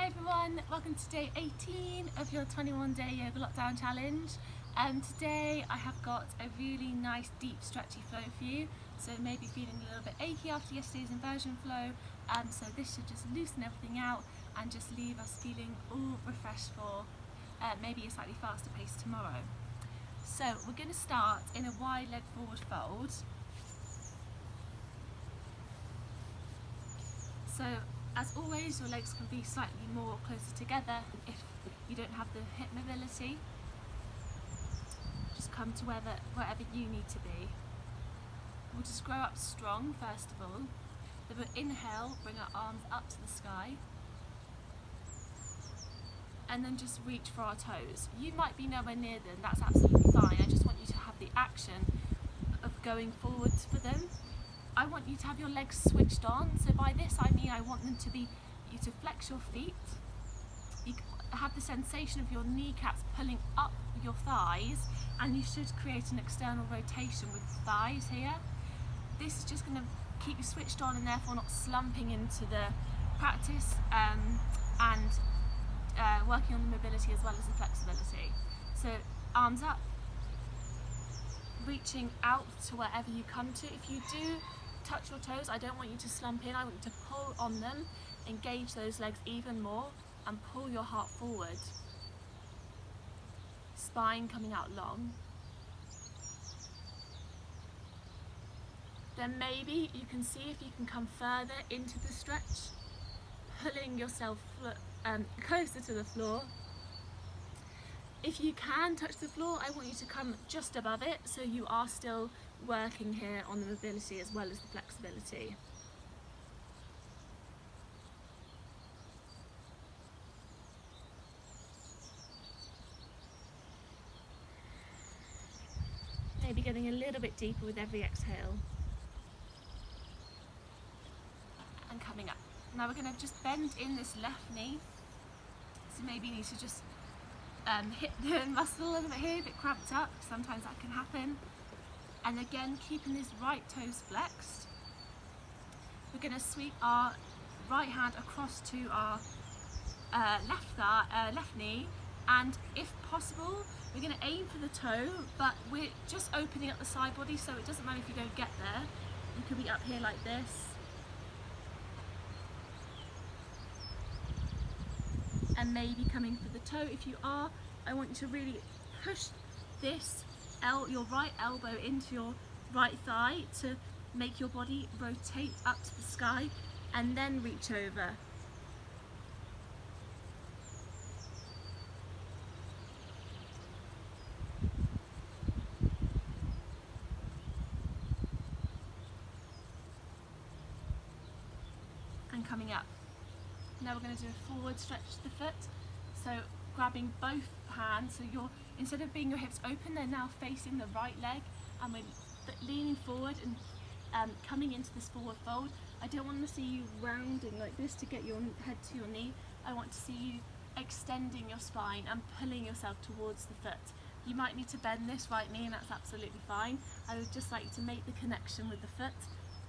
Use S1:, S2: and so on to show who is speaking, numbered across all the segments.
S1: Hi everyone, welcome to day 18 of your 21-day yoga lockdown challenge. Today I have got a really nice deep stretchy flow for you, so maybe feeling a little bit achy after yesterday's inversion flow, so this should just loosen everything out and just leave us feeling all refreshed for maybe a slightly faster pace tomorrow. So we're going to start in a wide leg forward fold. So as always, your legs can be slightly more closer together if you don't have the hip mobility. Just come to wherever you need to be. We'll just grow up strong first of all. Then we'll inhale, bring our arms up to the sky. And then just reach for our toes. You might be nowhere near them, that's absolutely fine. I just want you to have the action of going forwards for them. I want you to have your legs switched on, so by this I mean I want them to be, you to flex your feet, you have the sensation of your kneecaps pulling up your thighs, and you should create an external rotation with the thighs here. This is just going to keep you switched on and therefore not slumping into the practice and working on the mobility as well as the flexibility. So arms up, reaching out to wherever you come to. If you do touch your toes, I don't want you to slump in, I want you to pull on them, engage those legs even more and pull your heart forward. Spine coming out long. Then maybe you can see if you can come further into the stretch, pulling yourself closer to the floor. If you can touch the floor, I want you to come just above it, so you are still working here on the mobility as well as the flexibility. Maybe getting a little bit deeper with every exhale. And coming up. Now we're going to just bend in this left knee, so maybe you need to just hit the muscle a little bit here, a bit cramped up, sometimes that can happen. And again, keeping these right toes flexed. We're going to sweep our right hand across to our left knee, and if possible, we're going to aim for the toe, but we're just opening up the side body, so it doesn't matter if you don't get there. You could be up here like this. And maybe coming for the toe. If you are, I want you to really push this your right elbow into your right thigh to make your body rotate up to the sky and then reach over. And coming up. Now we're going to do a forward stretch to the foot, so grabbing both hands, so instead of being your hips open, they're now facing the right leg, and we're leaning forward and coming into this forward fold. I don't want to see you rounding like this to get your head to your knee. I want to see you extending your spine and pulling yourself towards the foot. You might need to bend this right knee, and that's absolutely fine. I would just like you to make the connection with the foot,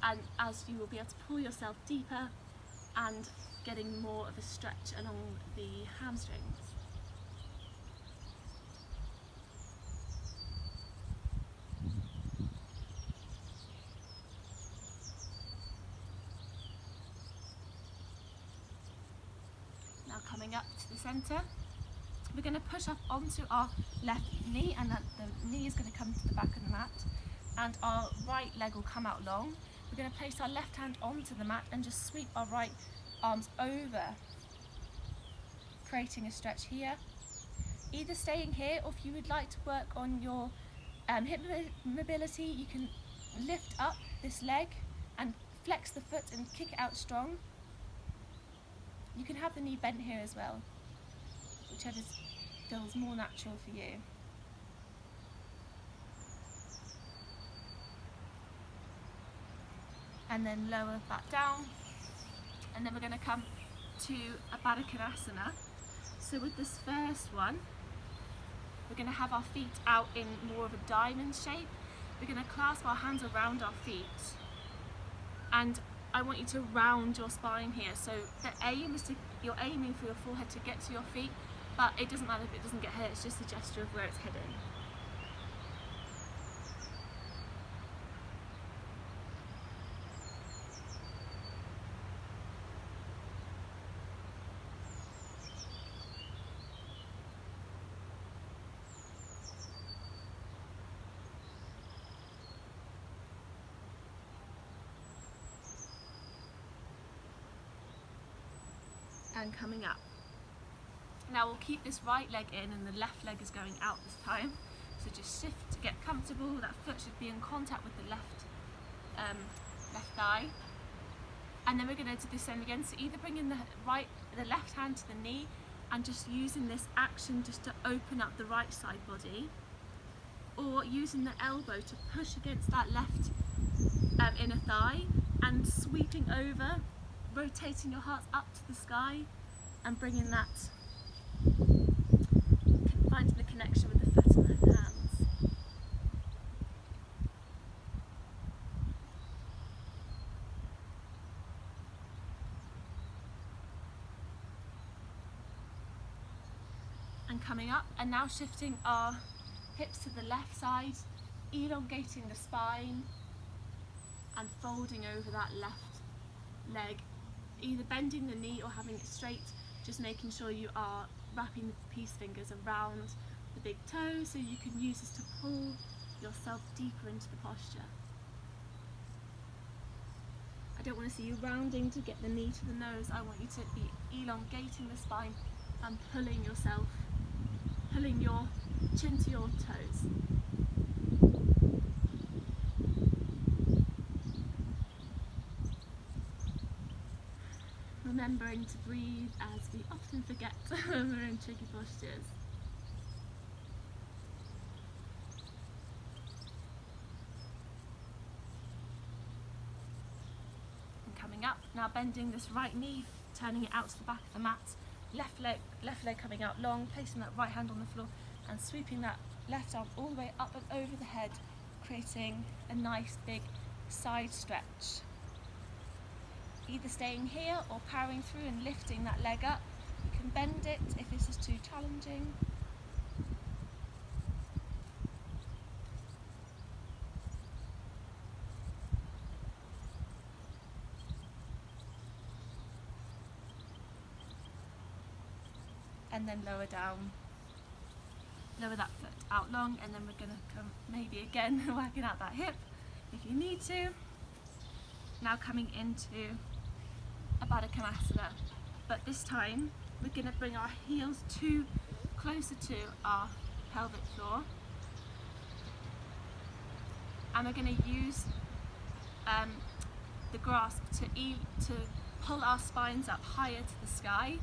S1: and as you will be able to pull yourself deeper and getting more of a stretch along the hamstrings. Now coming up to the centre, we're going to push up onto our left knee, and that the knee is going to come to the back of the mat, and our right leg will come out long. We're going to place our left hand onto the mat and just sweep our right arms over, creating a stretch here. Either staying here, or if you would like to work on your hip mobility, you can lift up this leg and flex the foot and kick it out strong. You can have the knee bent here as well, whichever feels more natural for you. And then lower back down, and then we're going to come to a Baddha Konasana. So with this first one, we're going to have our feet out in more of a diamond shape. We're going to clasp our hands around our feet, and I want you to round your spine here. So the aim is you're aiming for your forehead to get to your feet, but it doesn't matter if it doesn't get hit, it's just a gesture of where it's heading. And coming up. Now we'll keep this right leg in and the left leg is going out this time. So just shift to get comfortable. That foot should be in contact with the left thigh. And then we're going to descend again. So either bringing the left hand to the knee and just using this action just to open up the right side body, or using the elbow to push against that left inner thigh and sweeping over, rotating your heart up to the sky and bringing that, finding the connection with the foot and the hands. And coming up, and now shifting our hips to the left side, elongating the spine and folding over that left leg, either bending the knee or having it straight, just making sure you are wrapping the peace fingers around the big toe so you can use this to pull yourself deeper into the posture. I don't want to see you rounding to get the knee to the nose. I want you to be elongating the spine and pulling yourself, pulling your chin to your toes. Remembering to breathe, as we often forget when we're in tricky postures. And coming up, now bending this right knee, turning it out to the back of the mat, left leg coming out long, placing that right hand on the floor and sweeping that left arm all the way up and over the head, creating a nice big side stretch. Either staying here or powering through and lifting that leg up. You can bend it if this is too challenging. And then lower down, lower that foot out long, and then we're going to come maybe again working out that hip if you need to. Now coming into a Baddha Konasana, but this time we're going to bring our heels closer to our pelvic floor, and we're going to use the grasp to pull our spines up higher to the sky,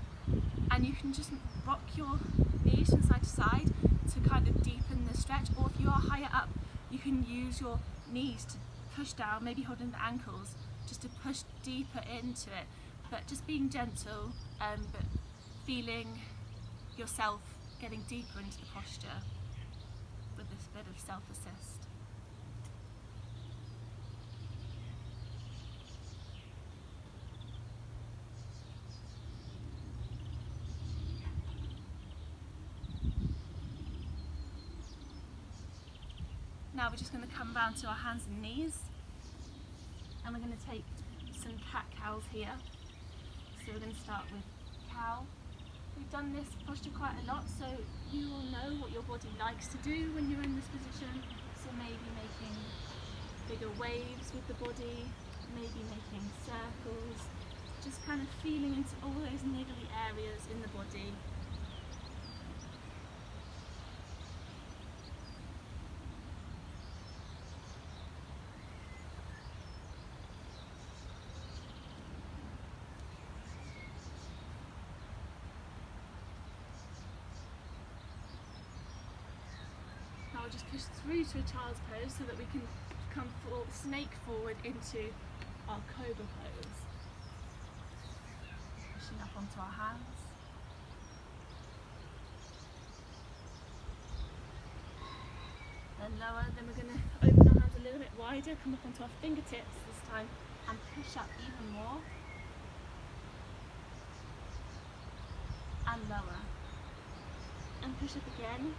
S1: and you can just rock your knees from side to side to kind of deepen the stretch, or if you are higher up you can use your knees to push down, maybe holding the ankles, just to push deeper into it, but just being gentle, but feeling yourself getting deeper into the posture with this bit of self-assist. Now we're just going to come round to our hands and knees, and we're going to take some cat-cows here. So we're going to start with cow. We've done this posture quite a lot, so you will know what your body likes to do when you're in this position. So maybe making bigger waves with the body, maybe making circles, just kind of feeling into all those niggly areas in the body. I'll just push through to a child's pose so that we can come snake forward into our cobra pose. Pushing up onto our hands. Then lower, then we're going to open our hands a little bit wider, come up onto our fingertips this time, and push up even more, and lower, and push up again.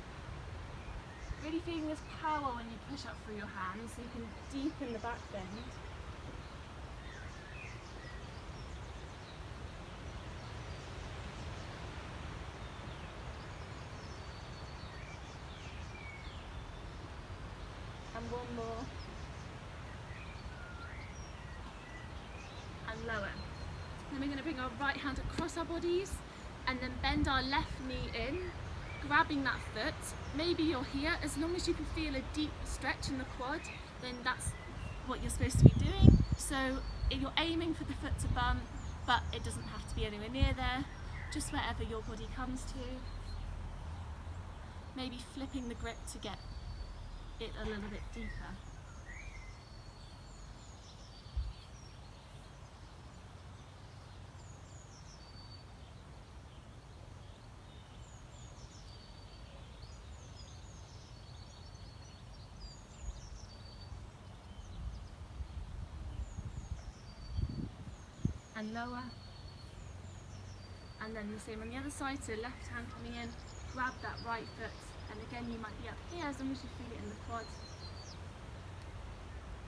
S1: Really feeling this power when you push up through your hands, so you can deepen the back bend. And one more. And lower. Then we're going to bring our right hand across our bodies and then bend our left knee in, grabbing that foot. Maybe you're here, as long as you can feel a deep stretch in the quad, then that's what you're supposed to be doing. So you're aiming for the foot to bump, but it doesn't have to be anywhere near there, just wherever your body comes to. Maybe flipping the grip to get it a little bit deeper. And lower, and then the same on the other side, so left hand coming in, grab that right foot, and again you might be up here as long as you feel it in the quad,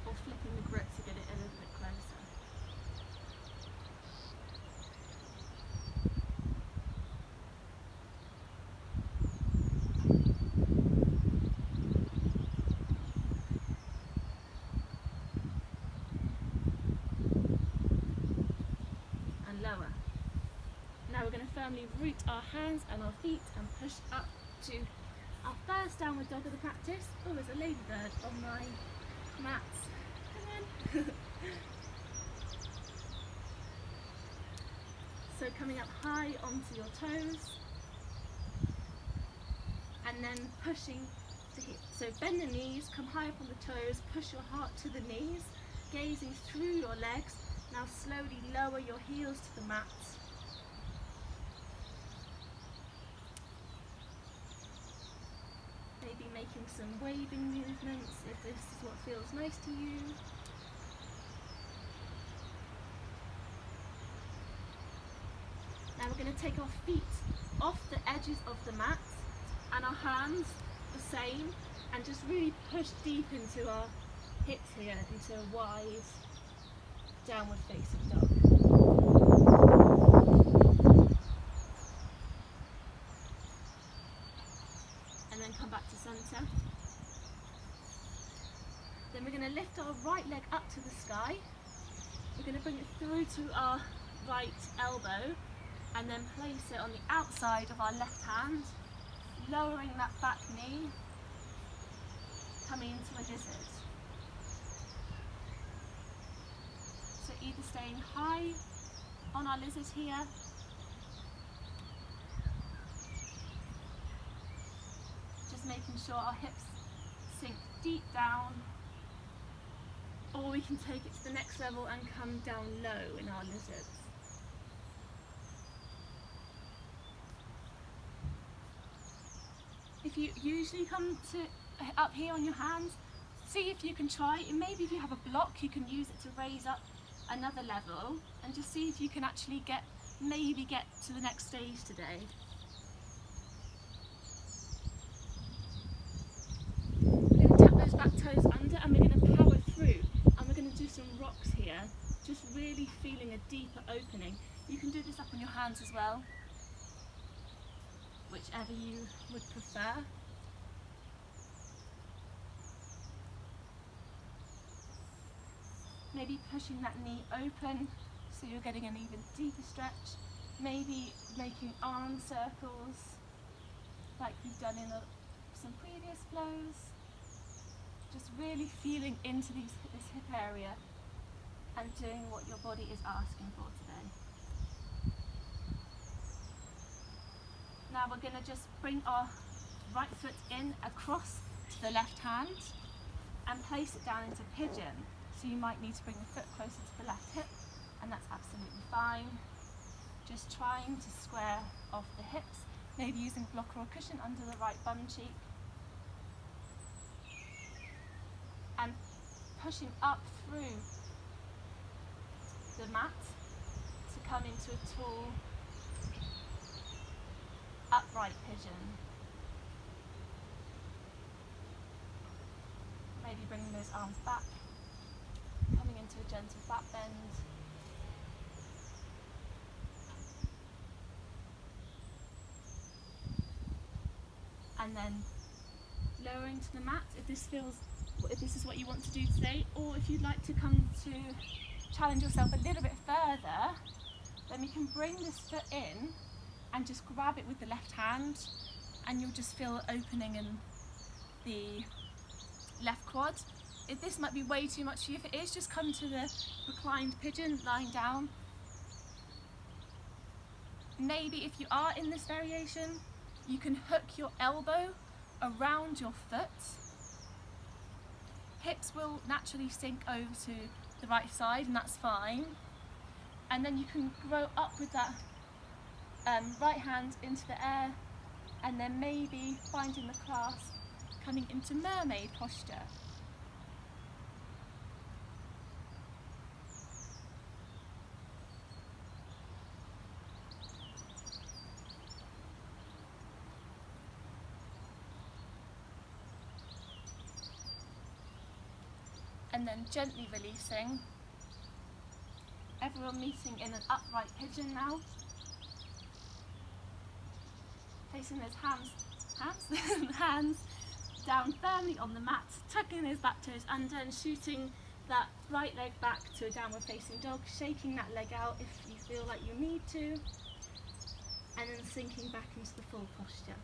S1: or flipping the grip to get it a little bit closer. Lower. Now we're going to firmly root our hands and our feet and push up to our first downward dog of the practice. Oh, there's a ladybird on my mats. Come on. So coming up high onto your toes and then pushing the hips. So bend the knees, come high up on the toes, push your heart to the knees, gazing through your legs. Now slowly lower your heels to the mat. Maybe making some waving movements if this is what feels nice to you. Now we're going to take our feet off the edges of the mat and our hands the same, and just really push deep into our hips here, into a wide downward facing dog. And then come back to centre. Then we're going to lift our right leg up to the sky. We're going to bring it through to our right elbow and then place it on the outside of our left hand, lowering that back knee, coming into a lizard. So either staying high on our lizard here, just making sure our hips sink deep down, or we can take it to the next level and come down low in our lizards. If you usually come to up here on your hands, see if you can try, and maybe if you have a block you can use it to raise up another level, and just see if you can actually maybe get to the next stage today. We're going to tap those back toes under and we're going to power through, and we're going to do some rocks here, just really feeling a deeper opening. You can do this up on your hands as well, whichever you would prefer. Maybe pushing that knee open so you're getting an even deeper stretch. Maybe making arm circles like we've done in some previous flows. Just really feeling into this hip area and doing what your body is asking for today. Now we're going to just bring our right foot in across to the left hand and place it down into pigeon. So you might need to bring the foot closer to the left hip, and that's absolutely fine. Just trying to square off the hips, maybe using a block or a cushion under the right bum cheek. And pushing up through the mat to come into a tall upright pigeon. Maybe bringing those arms back, coming into a gentle back bend. And then lowering to the mat if this is what you want to do today, or if you'd like to come to challenge yourself a little bit further, then we can bring this foot in and just grab it with the left hand, and you'll just feel opening in the left quad. If this might be way too much for you, if it is, just come to the reclined pigeon, lying down. Maybe if you are in this variation, you can hook your elbow around your foot. Hips will naturally sink over to the right side, and that's fine. And then you can grow up with that right hand into the air, and then maybe finding the clasp, coming into mermaid posture. And then gently releasing. Everyone meeting in an upright pigeon now. Placing those hands down firmly on the mat, tucking those back toes under and shooting that right leg back to a downward facing dog, shaking that leg out if you feel like you need to, and then sinking back into the full posture.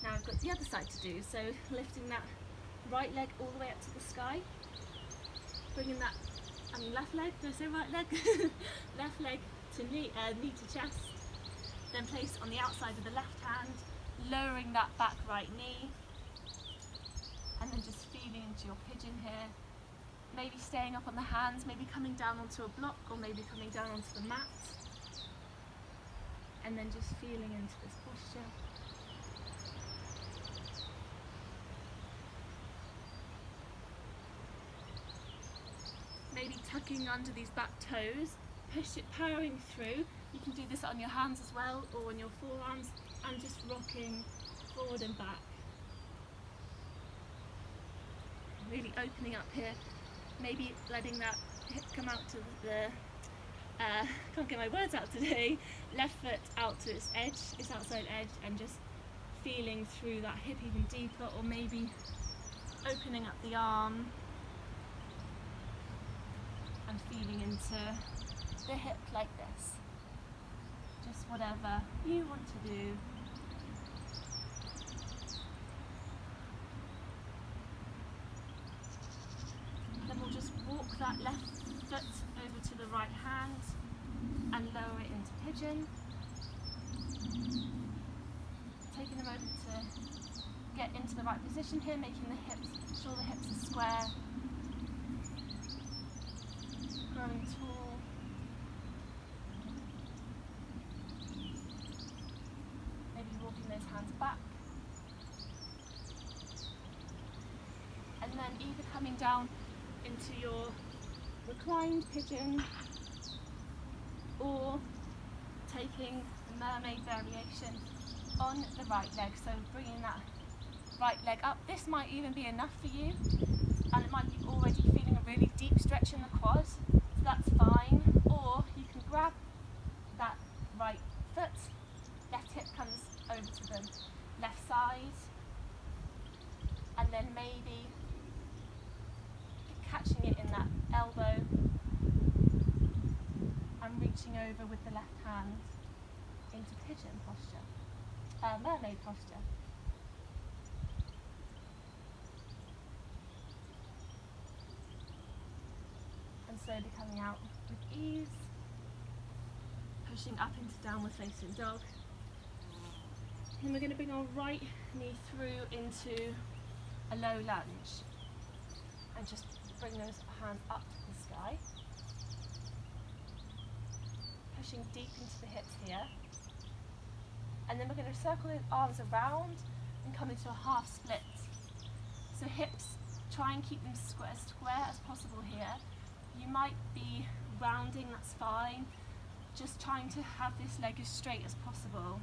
S1: Now I've got the other side to do, so lifting that right leg all the way up to the sky, bringing that, left leg, did I say right leg? Left leg to knee to chest, then place it on the outside of the left hand, lowering that back right knee, and then just feeling into your pigeon here, maybe staying up on the hands, maybe coming down onto a block, or maybe coming down onto the mat, and then just feeling into this posture. Maybe tucking under these back toes, push it, powering through. You can do this on your hands as well, or on your forearms, and just rocking forward and back. Really opening up here, maybe letting that hip come out to the, can't get my words out today, left foot out to its edge, its outside edge, and just feeling through that hip even deeper, or maybe opening up the arm and feeling into the hip like this. Just whatever you want to do. Then we'll just walk that left foot over to the right hand and lower it into pigeon. Taking a moment to get into the right position here, making the hips, sure the hips are square. Growing tall. Maybe walking those hands back. And then either coming down into your reclined pigeon, or taking the mermaid variation on the right leg. So bringing that right leg up. This might even be enough for you, and it might be already feeling a really deep stretch in the quad. That's fine, or you can grab that right foot, left hip comes over to the left side, and then maybe catching it in that elbow and reaching over with the left hand into pigeon posture, mermaid posture. And slowly coming out with ease, pushing up into downward facing dog. And we're going to bring our right knee through into a low lunge, and just bring those hands up to the sky, pushing deep into the hips here. And then we're going to circle the arms around and come into a half split. So hips try and keep them as square as possible here. You might be rounding, that's fine. Just trying to have this leg as straight as possible.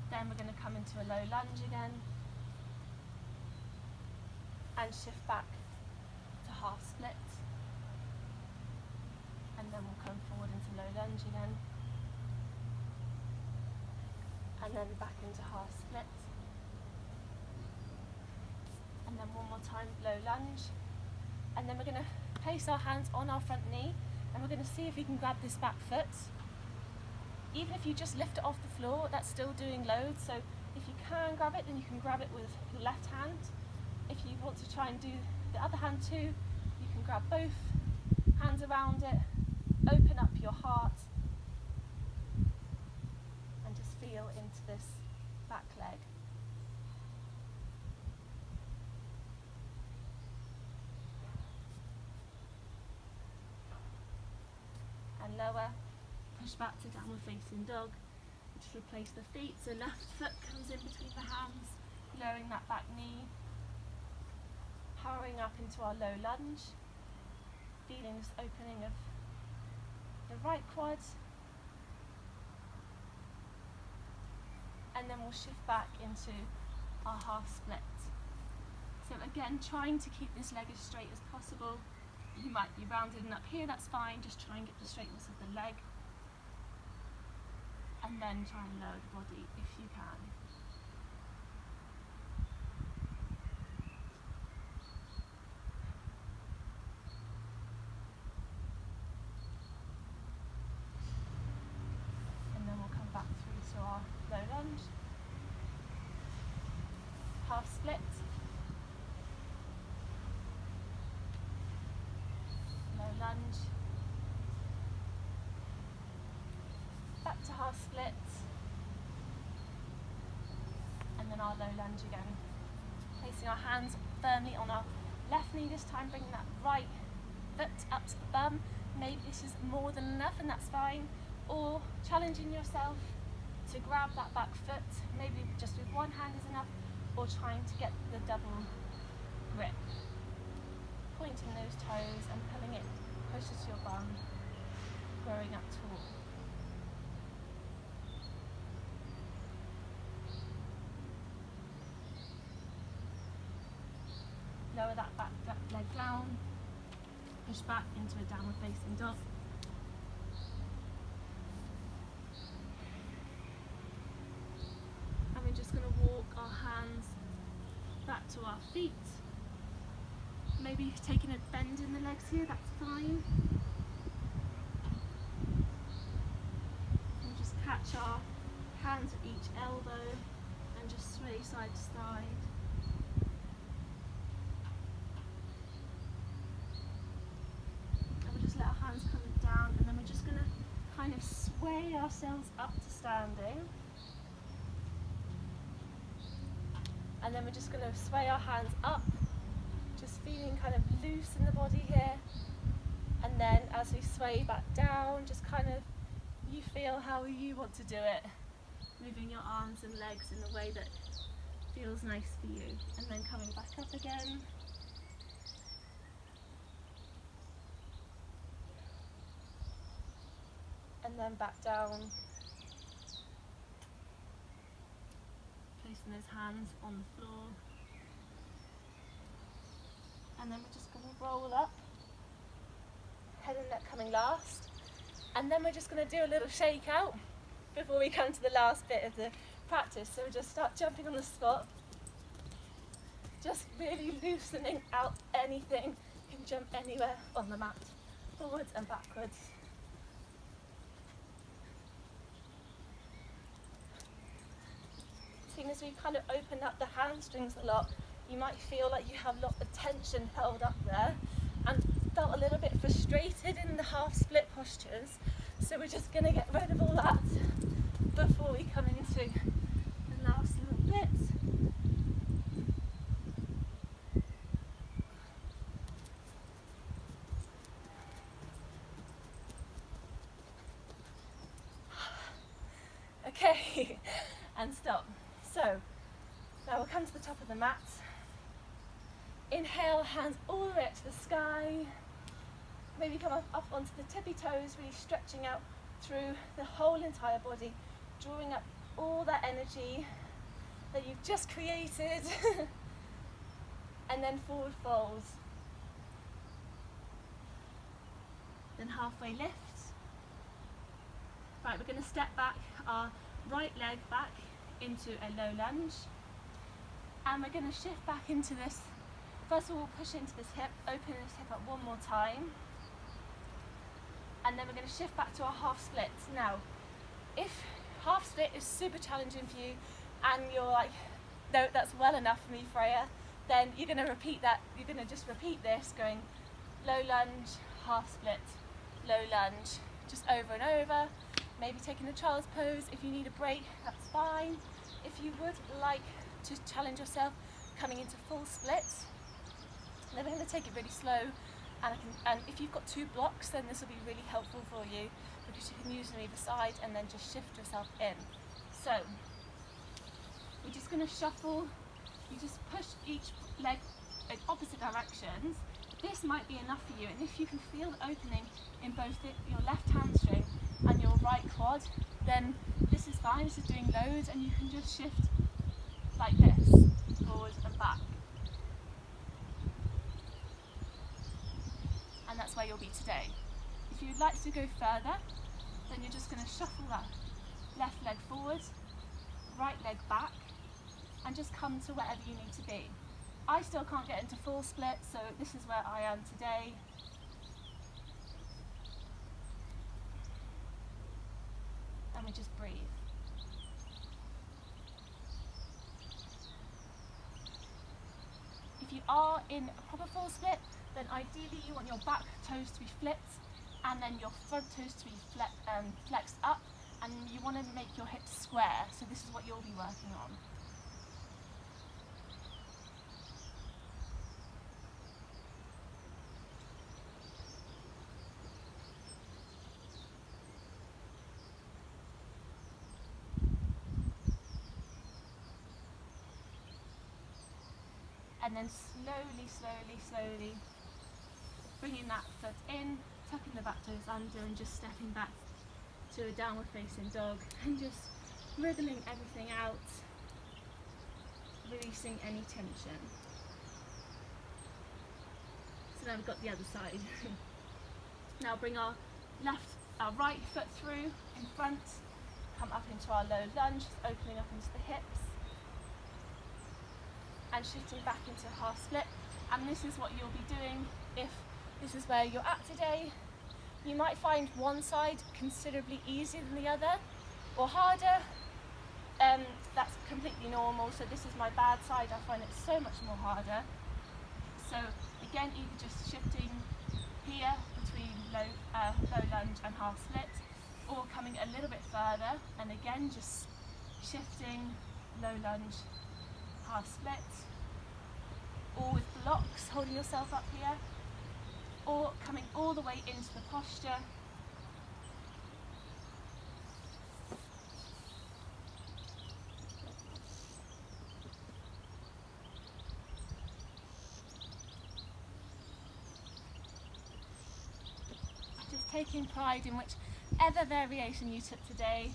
S1: Then we're going to come into a low lunge again and shift back to half split, and then we'll come forward into low lunge again, and then back into half split, and then one more time low lunge, and then we're going to place our hands on our front knee and we're going to see if we can grab this back foot. Even if you just lift it off the floor, that's still doing loads, so if you can grab it, then you can grab it with your left hand. If you want to try and do the other hand too, you can grab both hands around it, open up your heart, and just feel into this back leg. And lower. Push back to downward facing dog. Just replace the feet, so left foot comes in between the hands, lowering that back knee, powering up into our low lunge, feeling this opening of the right quad, and then we'll shift back into our half split. So again, trying to keep this leg as straight as possible. You might be rounded and up here, that's fine, just try and get the straightness of the leg. And then try and lower the body if you can. And then we'll come back through to our low lunge. Half split. Low lunge. Back to half split, and then our low lunge again. Placing our hands firmly on our left knee this time, bringing that right foot up to the bum. Maybe this is more than enough and that's fine, or challenging yourself to grab that back foot, maybe just with one hand is enough, or trying to get the double grip. Pointing those toes and pulling it closer to your bum, growing up tall. Lower that back leg down, push back into a downward facing dog. And we're just going to walk our hands back to our feet. Maybe taking a bend in the legs here, that's fine. And just catch our hands at each elbow and just sway side to side. Let our hands come down, and then we're just going to kind of sway ourselves up to standing, and then we're just going to sway our hands up, just feeling kind of loose in the body here, and then as we sway back down, just kind of you feel how you want to do it, moving your arms and legs in a way that feels nice for you, and then coming back up again. And then back down, placing those hands on the floor, and then we're just going to roll up, head and neck coming last, and then we're just going to do a little shake out before we come to the last bit of the practice. So we'll just start jumping on the spot, just really loosening out anything. You can jump anywhere on the mat, forwards and backwards. As we kind of open up the hamstrings a lot, you might feel like you have a lot of tension held up there and felt a little bit frustrated in the half split postures. So we're just going to get rid of all that before we come into the last little bit. and stop. So now we'll come to the top of the mat. Inhale, hands all the way up to the sky. Maybe come up onto the tippy toes, really stretching out through the whole entire body, drawing up all that energy that you've just created. And then forward fold. Then halfway lift. Right, we're going to step back our right leg back into a low lunge. And we're going to shift back into this. First of all, push into this hip, open this hip up one more time. And then we're going to shift back to our half split. Now, if half split is super challenging for you and you're like, no, that's well enough for me, Freya, then you're going to repeat that. You're going to just repeat this, going low lunge, half split, low lunge, just over and over. Maybe taking a child's pose. If you need a break, that's fine. If you would like to challenge yourself, coming into full split, then we're going to take it really slow. And if you've got 2 blocks, then this will be really helpful for you because you can use them either side and then just shift yourself in. So we're just going to shuffle. You just push each leg in opposite directions. This might be enough for you, and if you can feel the opening in both your left hamstring and your right quad, then this is fine. This is doing loads, and you can just shift like this, forward and back. And that's where you'll be today. If you'd like to go further, then you're just going to shuffle that left leg forward, right leg back, and just come to wherever you need to be. I still can't get into full split, so this is where I am today. And we just breathe. If you are in a proper full split, then ideally you want your back toes to be flipped and then your front toes to be flexed up, and you want to make your hips square, so this is what you'll be working on. And then slowly bringing that foot in, tucking the back toes under and just stepping back to a downward facing dog and just wriggling everything out, releasing any tension. So now we've got the other side. Now bring our right foot through in front, come up into our low lunge, opening up into the hips, and shifting back into half split. And this is what you'll be doing if this is where you're at today. You might find one side considerably easier than the other or harder. That's completely normal. So this is my bad side. I find it so much more harder. So again, either just shifting here between low lunge and half split, or coming a little bit further and again just shifting low lunge, half split, or with blocks, holding yourself up here, or coming all the way into the posture. Just taking pride in whichever variation you took today.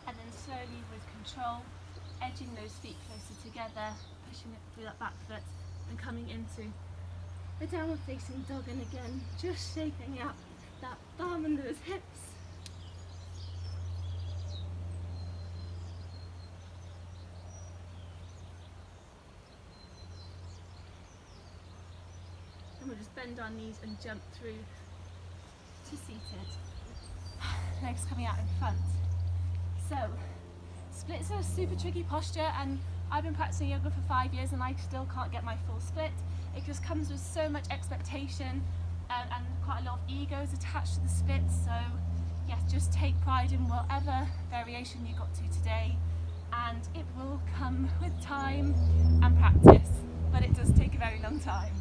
S1: And then slowly with control, edging those feet closer together, pushing it through that back foot and coming into a downward facing dog, and again just shaping out that bum and those hips. And we'll just bend our knees and jump through to seated. Legs coming out in front. So, splits are a super tricky posture, and I've been practicing yoga for 5 years and I still can't get my full split. It just comes with so much expectation and quite a lot of egos attached to the split. So yes, just take pride in whatever variation you got to today, and it will come with time and practice, but it does take a very long time.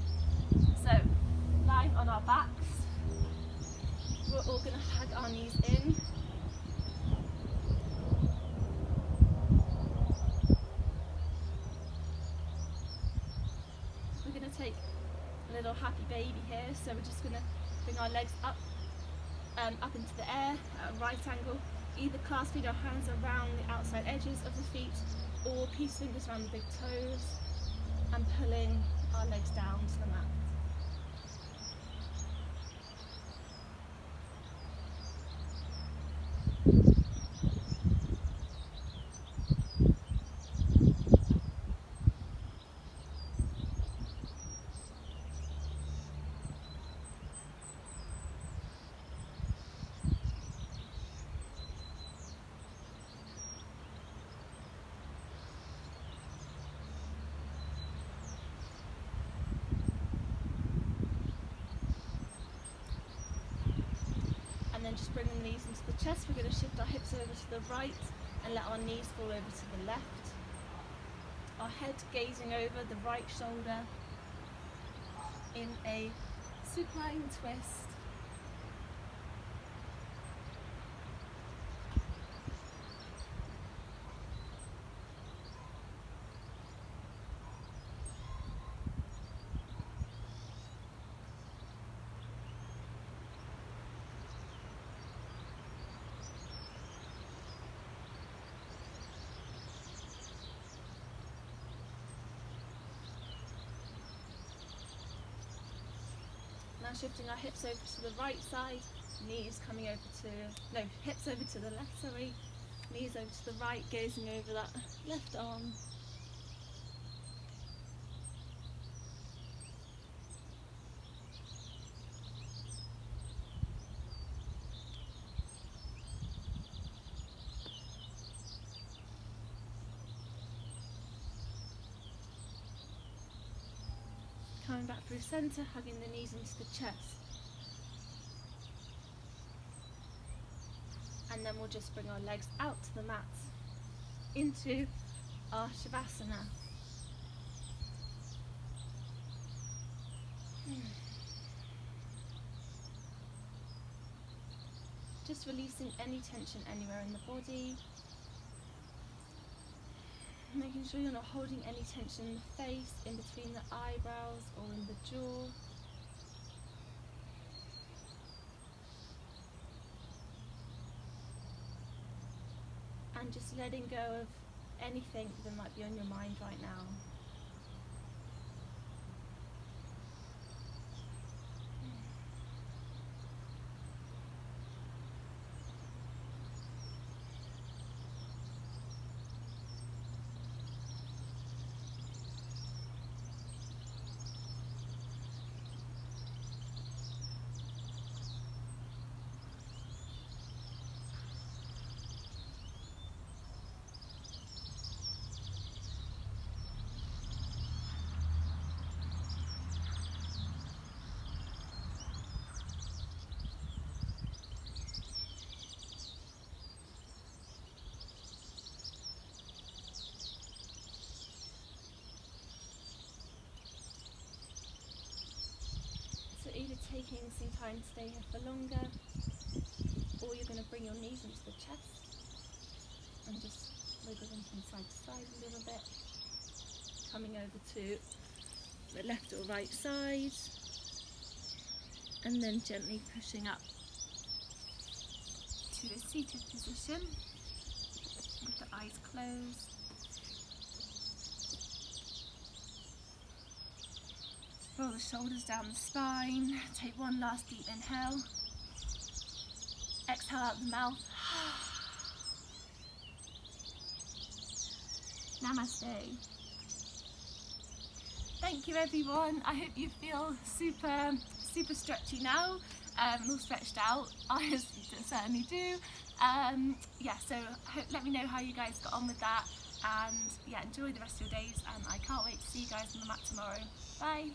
S1: So lying on our backs, we're all going to hug our knees in. We're going to take a little happy baby here, so we're just going to bring our legs up into the air at a right angle, either clasping our hands around the outside edges of the feet or peace fingers around the big toes and pulling our legs down to the mat. And then just bring the knees into the chest. We're going to shift our hips over to the right and let our knees fall over to the left. Our head gazing over the right shoulder in a supine twist. Now shifting our hips over to the right side, knees coming over to, no, hips over to the left, sorry, knees over to the right, gazing over that left arm. Coming back through centre, hugging the knees into the chest. And then we'll just bring our legs out to the mat into our Shavasana. Just releasing any tension anywhere in the body. Making sure you're not holding any tension in the face, in between the eyebrows or in the jaw. And just letting go of anything that might be on your mind right now. Either taking some time to stay here for longer, or you're going to bring your knees into the chest and just wiggle them from side to side a little bit, coming over to the left or right side, and then gently pushing up to a seated position with the eyes closed. Roll the shoulders down the spine. Take one last deep inhale. Exhale out the mouth. Namaste. Thank you everyone. I hope you feel super stretchy now, all stretched out. I certainly do. Yeah, so let me know how you guys got on with that. and yeah, enjoy the rest of your days, and I can't wait to see you guys on the mat tomorrow. Bye!